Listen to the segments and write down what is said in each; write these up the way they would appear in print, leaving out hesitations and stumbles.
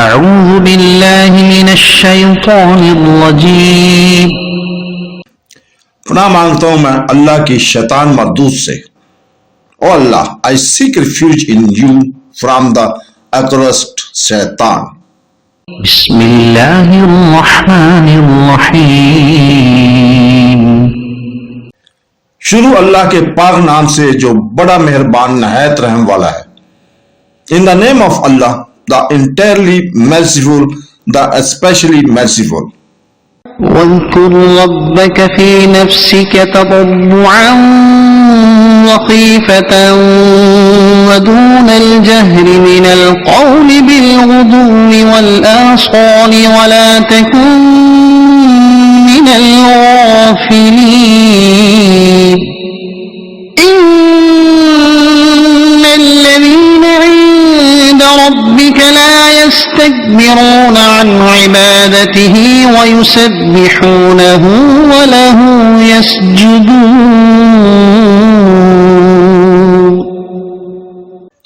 अऊज़ु बिल्लाहि मिनश शैतानिर रजीम। पनाह मांगता हूं मैं अल्लाह की शैतान मरदूद से। O Allah, I seek refuge in you from the accursed Shaitan. बिस्मिल्लाहिर रहमानिर रहीम। शुरू अल्लाह के पाक नाम से जो बड़ा मेहरबान नहायत रहम वाला है। In the name of Allah, the entirely merciful, the especially merciful। واذكر ربك في نفسك تضرعا وخيفة ودون الجهر من القول بالغدو والآصال ولا تكن من الغافلين إن الذين عند ربك لا يستكبرون عن عبادته ويسبحونه وله يسجدون।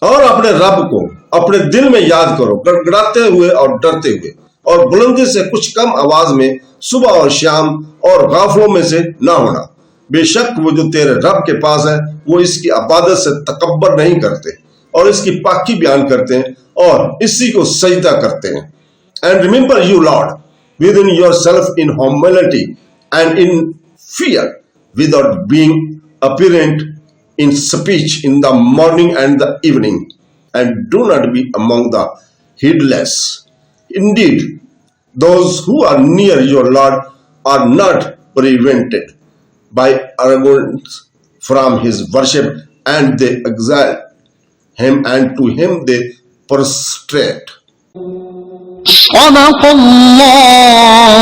और अपने रब को अपने दिल में याद करो, गड़गड़ाते हुए और डरते हुए, और बुलंदी से कुछ कम आवाज में सुबह और शाम, और गाफलों में से ना होना। बेशक वो जो तेरे रब के पास है वो इसकी इबादत से तकब्बर नहीं करते और इसकी पाकी बयान करते हैं और इसी को सजदा करते हैं। And remember you Lord with in your self in humility and in fear without being apparent in speech in the morning and the evening, and do not be among the heedless. Indeed, those who are near your Lord are not prevented by arrogance from his worship, and they exalt him, and to him they prostrate. صدق الله